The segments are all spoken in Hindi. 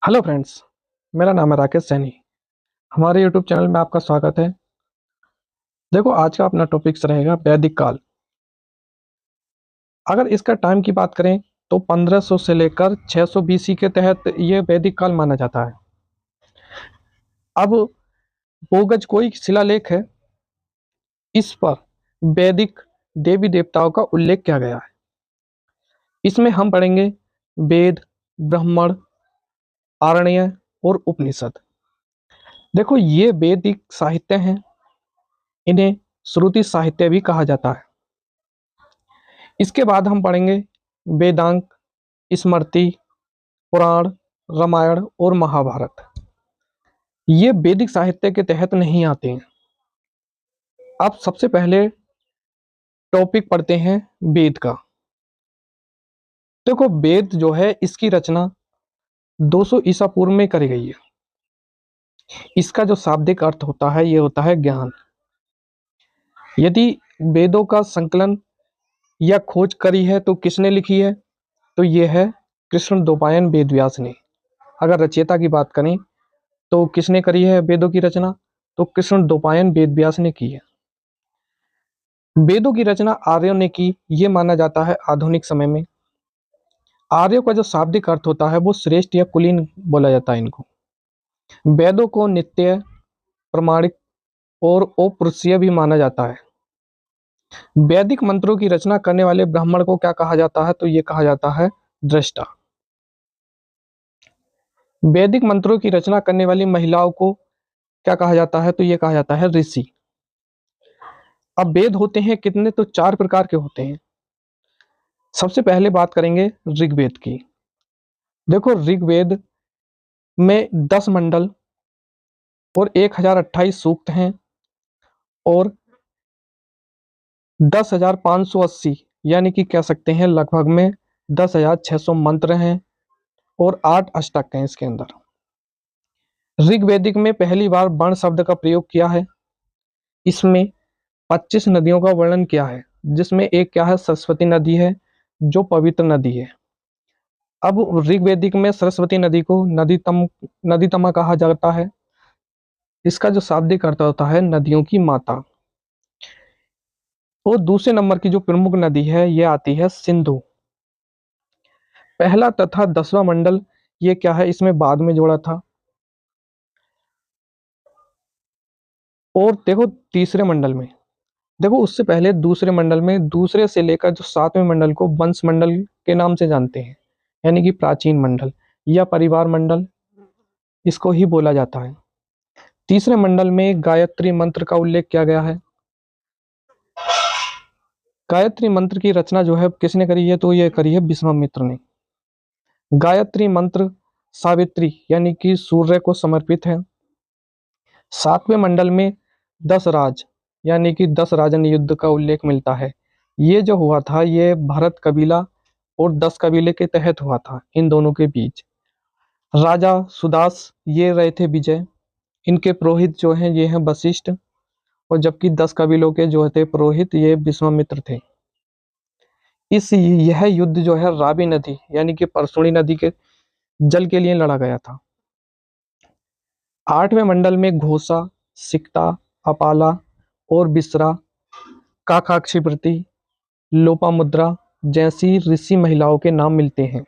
Hello friends. मेरा नाम है राकेश सैनी। हमारे यूट्यूब चैनल में आपका स्वागत है। देखो, आज का अपना टॉपिक्स रहेगा वैदिक काल। अगर इसका टाइम की बात करें तो 1500 से लेकर 600 बीसी के तहत ये वैदिक काल माना जाता है। अब बोगज कोई शिलालेख है, इस पर वैदिक देवी देवताओं का उल्लेख किया गया है। इसमें हम पढ़ेंगे वेद, ब्राह्मण, आरण्य और उपनिषद। देखो, ये वैदिक साहित्य हैं। इन्हें श्रुति साहित्य भी कहा जाता है। इसके बाद हम पढ़ेंगे वेदांग, स्मृति, पुराण, रामायण और महाभारत। ये वैदिक साहित्य के तहत नहीं आते हैं। अब सबसे पहले टॉपिक पढ़ते हैं वेद का। देखो, वेद जो है इसकी रचना 200 ईसा पूर्व में करी गई है। इसका जो शाब्दिक अर्थ होता है ये होता है ज्ञान। यदि वेदों का संकलन या खोज करी है तो किसने लिखी है, तो ये है कृष्ण द्वैपायन वेदव्यास ने। अगर रचयिता की बात करें तो किसने करी है वेदों की रचना, तो कृष्ण द्वैपायन वेदव्यास ने की है। वेदों की रचना आर्यों ने की, ये माना जाता है आधुनिक समय में। आर्यों का जो शाब्दिक अर्थ होता है वो श्रेष्ठ या कुलीन बोला जाता है इनको। वेदों को नित्य, प्रमाणिक और अपुरुषीय भी माना जाता है। वैदिक मंत्रों की रचना करने वाले ब्राह्मण को क्या कहा जाता है, तो ये कहा जाता है दृष्टा। वैदिक मंत्रों की रचना करने वाली महिलाओं को क्या कहा जाता है, तो ये कहा जाता है ऋषि। अब वेद होते हैं कितने, तो 4 प्रकार के होते हैं। सबसे पहले बात करेंगे ऋग्वेद की। देखो, ऋग्वेद में 10 मंडल और 1028 सूक्त हैं और 10,580 यानी कि कह सकते हैं लगभग में 10,600 मंत्र हैं और 8 अष्टक हैं इसके अंदर। ऋग्वेदिक में पहली बार वर्ण शब्द का प्रयोग किया है। इसमें 25 नदियों का वर्णन किया है, जिसमें एक क्या है, सरस्वती नदी है जो पवित्र नदी है। अब ऋग्वेदिक में सरस्वती नदी को नदीतमा कहा जाता है। इसका जो शाब्दिक अर्थ होता है नदियों की माता। और दूसरे नंबर की जो प्रमुख नदी है ये आती है सिंधु। पहला तथा 10वां मंडल ये क्या है, इसमें बाद में जोड़ा था। और देखो तीसरे मंडल में, देखो उससे पहले दूसरे मंडल में, दूसरे से लेकर जो 7वें मंडल को वंश मंडल के नाम से जानते हैं, यानी कि प्राचीन मंडल या परिवार मंडल इसको ही बोला जाता है। तीसरे मंडल में गायत्री मंत्र का उल्लेख किया गया है। गायत्री मंत्र की रचना जो है किसने करी है, तो ये करी है विश्वामित्र ने। गायत्री मंत्र सावित्री यानी कि सूर्य को समर्पित है। 7वें मंडल में 10 राज यानी कि 10 राजन युद्ध का उल्लेख मिलता है। ये जो हुआ था ये भरत कबीला और 10 कबीले के तहत हुआ था, इन दोनों के बीच। राजा सुदास ये रहे थे विजय। इनके पुरोहित जो हैं ये हैं वशिष्ठ, और जबकि 10 कबीलों के जो थे पुरोहित ये विश्वामित्र थे। यह युद्ध जो है रावी नदी यानी कि परसुणी नदी के जल के लिए लड़ा गया था। 8वें मंडल में घोषा, सिकता, अपाला और बिसरा, काकाक्षीप्रति, लोपामुद्रा जैसी ऋषि महिलाओं के नाम मिलते हैं।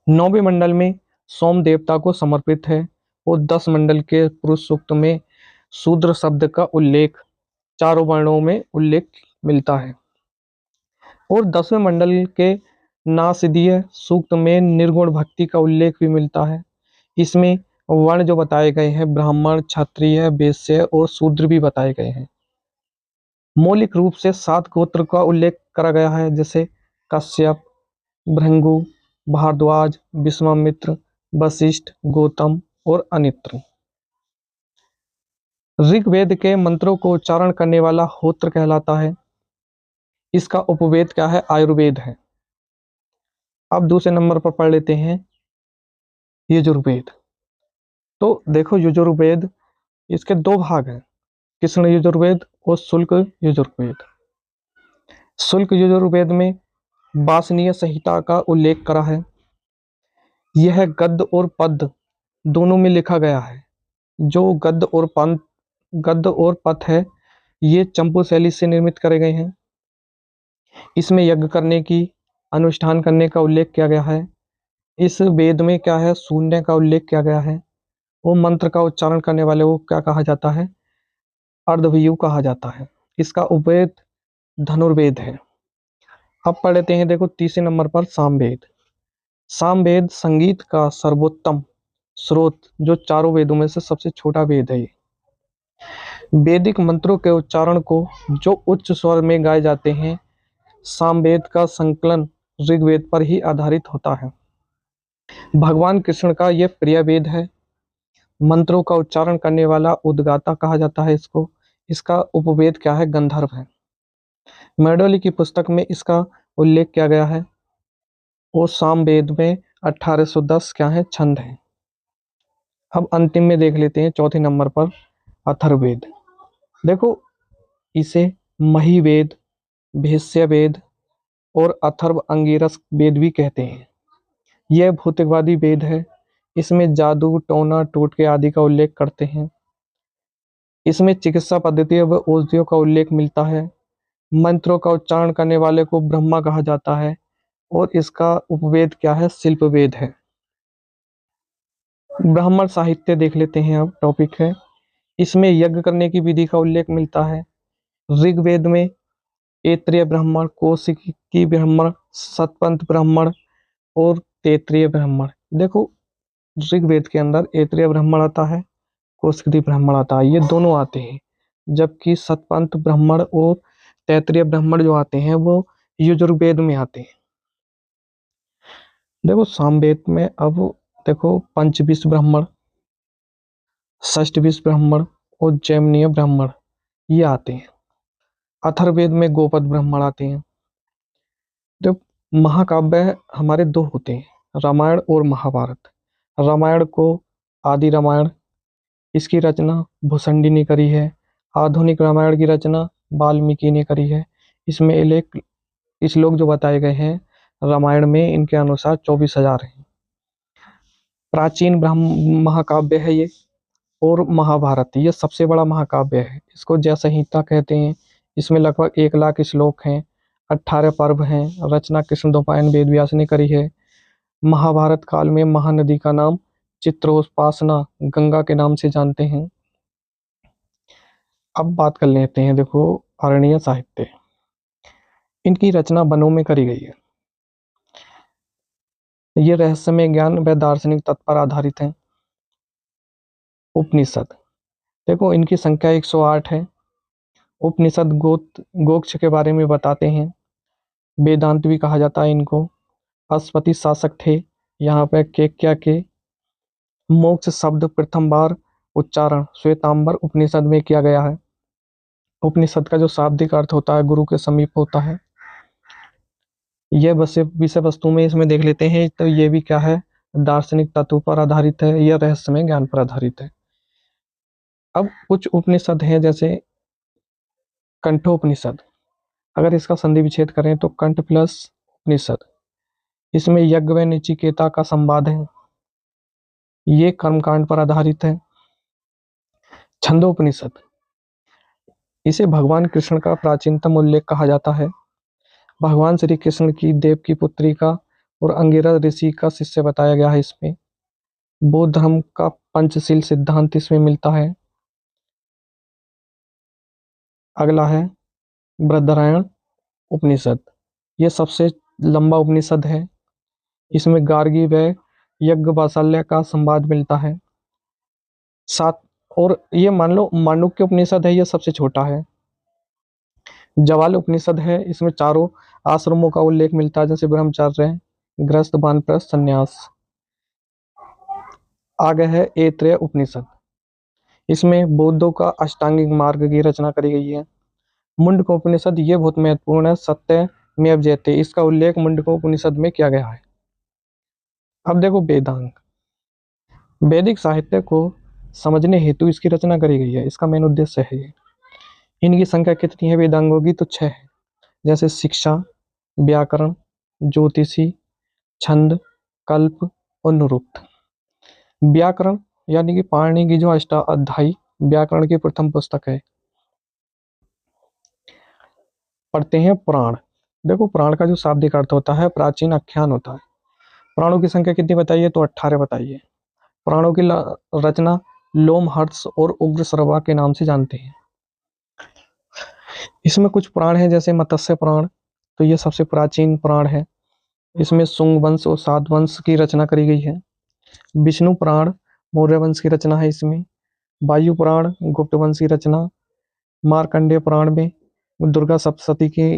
9वें मंडल में सोम देवता को समर्पित है और 10 मंडल के पुरुष सूक्त में शूद्र शब्द का उल्लेख चारों वर्णों में उल्लेख मिलता है। और 10वें मंडल के नासिदीय सूक्त में निर्गुण भक्ति का उल्लेख भी मिलता है। इसमें वर्ण जो बताए गए हैं ब्राह्मण, क्षत्रिय, वैश्य और शूद्र भी बताए गए हैं। मौलिक रूप से 7 गोत्र का उल्लेख करा गया है, जैसे कश्यप, भृंगु, भारद्वाज, विश्वामित्र, वशिष्ठ, गौतम और अनित्र। ऋग्वेद के मंत्रों को उच्चारण करने वाला होत्र कहलाता है। इसका उपवेद क्या है, आयुर्वेद है। अब दूसरे नंबर पर पढ़ लेते हैं यजुर्वेद। तो देखो, यजुर्वेद इसके 2 भाग हैं, कृष्ण यजुर्वेद और शुल्क यजुर्वेद। शुल्क यजुर्वेद में वासनीय संहिता का उल्लेख करा है। यह गद्य और पद्य दोनों में लिखा गया है। जो गद्य और पद्य है, ये चंपू शैली से निर्मित करे गए हैं। इसमें यज्ञ करने की, अनुष्ठान करने का उल्लेख किया गया है। इस वेद में क्या है, शून्य का उल्लेख किया गया है। वो मंत्र का उच्चारण करने वाले को क्या कहा जाता है, अर्धवियु कहा जाता है। इसका उपवेद धनुर्वेद है। अब पढ़ लेते हैं, देखो तीसरे नंबर पर सामवेद। सामवेद संगीत का सर्वोत्तम स्रोत, जो चारों वेदों में से सबसे छोटा वेद है। ये वैदिक मंत्रों के उच्चारण को जो उच्च स्वर में गाए जाते हैं, सामवेद का संकलन ऋग्वेद पर ही आधारित होता है। भगवान कृष्ण का यह प्रिय वेद है। मंत्रों का उच्चारण करने वाला उद्गाता कहा जाता है इसको। इसका उपवेद क्या है, गंधर्व है। मैडोली की पुस्तक में इसका उल्लेख किया गया है। और सामवेद में 1810 क्या है, छंद है। अब अंतिम में देख लेते हैं चौथे नंबर पर अथर्ववेद। देखो, इसे महिवेद, भेष्यवेद और अथर्व अंगिरस वेद भी कहते हैं। यह भौतिकवादी वेद है। इसमें जादू, टोना, टोटके आदि का उल्लेख करते हैं। इसमें चिकित्सा पद्धतियों व औषधियों का उल्लेख मिलता है। मंत्रों का उच्चारण करने वाले को ब्रह्मा कहा जाता है। और इसका उपवेद क्या है, शिल्पवेद है। ब्राह्मण साहित्य देख लेते हैं, अब टॉपिक है। इसमें यज्ञ करने की विधि का उल्लेख मिलता है। ऋग्वेद में ऐत्रेय ब्राह्मण, कौशिकी ब्राह्मण, सतपंथ ब्राह्मण और तैत्रीय ब्राह्मण। देखो, ऋग्वेद के अंदर ऐत्रेय ब्राह्मण आता है, कौशिकी ब्राह्मण आता है, ये दोनों आते हैं। जबकि सतपंथ ब्राह्मण और तैत्रीय ब्राह्मण जो आते हैं वो यजुर्वेद में आते हैं। देखो, सामवेद में अब देखो पंचविश ब्राह्मण, षष्ठविश ब्राह्मण और जैमिनीय ब्राह्मण ये आते हैं। अथर्ववेद में गोपद ब्राह्मण आते हैं। जो महाकाव्य हमारे दो होते हैं, रामायण और महाभारत। रामायण को आदि रामायण, इसकी रचना भुसंडी ने करी है। आधुनिक रामायण की रचना वाल्मीकि ने करी है। इसमें श्लोक जो बताए गए हैं रामायण में, इनके अनुसार 24,000 हैं। प्राचीन ब्राह्म महाकाव्य है ये। और महाभारत ये सबसे बड़ा महाकाव्य है। इसको जय संहिता कहते हैं। इसमें लगभग 1,00,000 श्लोक हैं, 18 पर्व हैं। रचना कृष्णद्वैपायन वेद व्यास ने करी है। महाभारत काल में महानदी का नाम चित्रोपासना गंगा के नाम से जानते हैं। अब बात कर लेते हैं, देखो आरण्य साहित्य। इनकी रचना वनों में करी गई है। ये रहस्यमय ज्ञान व दार्शनिक तत्व पर आधारित है। उपनिषद, देखो इनकी संख्या 108 है। उपनिषद गोक्ष के बारे में बताते हैं। वेदांत भी कहा जाता है इनको। अस्पति शासक थे। यहाँ पे क्या के मोक्ष शब्द प्रथम बार उच्चारण श्वेतांबर उपनिषद में किया गया है। उपनिषद का जो शाब्दिक अर्थ होता है, गुरु के समीप होता है। यह विषय वस्तु में इसमें देख लेते हैं, तो ये भी क्या है, दार्शनिक तत्व पर आधारित है। यह रहस्यमय ज्ञान पर आधारित है। अब कुछ उपनिषद हैं, जैसे कंठोपनिषद। अगर इसका संधि विच्छेद करें तो कंठ प्लस उपनिषद। इसमें यज्ञ व नचिकेता का संवाद है। ये कर्मकांड पर आधारित है। छंदोपनिषद, इसे भगवान कृष्ण का प्राचीनतम उल्लेख कहा जाता है। भगवान श्री कृष्ण की देव की पुत्री का और अंगिरस ऋषि का शिष्य बताया गया है इसमें। बौद्ध धर्म का पंचशील सिद्धांत इसमें मिलता है। अगला है बृहदारण्यक उपनिषद। यह सबसे लंबा उपनिषद है। इसमें गार्गी व यज्ञ वात्सल्य का संवाद मिलता है। सात और ये मान लो मांडुक्य उपनिषद है, यह सबसे छोटा है। जवाल उपनिषद है, इसमें चारों आश्रमों का उल्लेख मिलता है, जैसे ब्रह्मचर्य, गृहस्थ, वानप्रस्थ, संन्यास। आगे है ऐत्रेय उपनिषद। इसमें बौद्धों का अष्टांगिक मार्ग की रचना करी गई है। मुंडक उपनिषद ये बहुत महत्वपूर्ण है। सत्य में जयते, इसका उल्लेख मुंडक उपनिषद में किया गया है। अब देखो वेदांग। वैदिक साहित्य को समझने हेतु इसकी रचना करी गई है। इसका मेन उद्देश्य है ये। इनकी संख्या कितनी है वेदांगों की, तो 6 है। जैसे शिक्षा, व्याकरण, ज्योतिषी, छंद, कल्प, अनुरूप्त। व्याकरण यानी कि पाणिनि की जो अष्टाध्यायी व्याकरण की प्रथम पुस्तक है। पढ़ते हैं पुराण। देखो पुराण का जो शाब्दिक अर्थ होता है प्राचीन आख्यान होता है। पुराणों की संख्या कितनी बताइए? तो 18 बताइए। पुराणों की रचना लोमहर्ष और उग्रश्रवा के नाम से जानते हैं। इसमें कुछ पुराण है जैसे मत्स्य पुराण, तो ये सबसे प्राचीन पुराण है। इसमें शुंग वंश और सात वंश की रचना करी गई है। विष्णु पुराण मौर्य वंश की रचना है इसमें। वायु पुराण गुप्त वंश की रचना। मार्कंडेय पुराण में दुर्गा सप्तशती की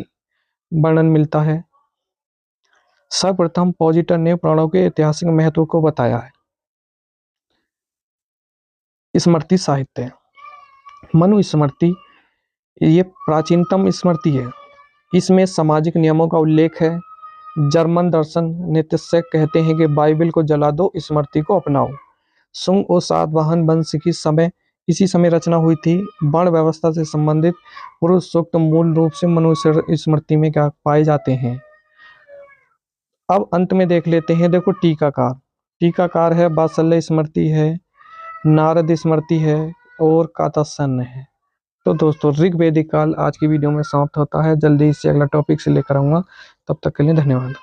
वर्णन मिलता है। सर्वप्रथम पॉजिटर ने पुराणों के ऐतिहासिक महत्व को बताया है। स्मृति साहित्य, मनुस्मृति ये प्राचीनतम स्मृति है। इसमें सामाजिक नियमों का उल्लेख है। जर्मन दर्शन नीत्शे कहते हैं कि बाइबल को जला दो, स्मृति को अपनाओ। शुंग और सातवाहन वंश की समय इसी समय रचना हुई थी। वर्ण व्यवस्था से संबंधित पुरुष सूक्त मूल रूप से मनुष्य स्मृति में क्या पाए जाते हैं। अब अंत में देख लेते हैं। देखो टीकाकार है, वात्सल्य स्मृति है, नारद स्मृति है और कात्यायन है। तो दोस्तों ऋग्वेदिक काल आज की वीडियो में समाप्त होता है। जल्दी इससे अगला टॉपिक से लेकर आऊंगा। तब तक के लिए धन्यवाद।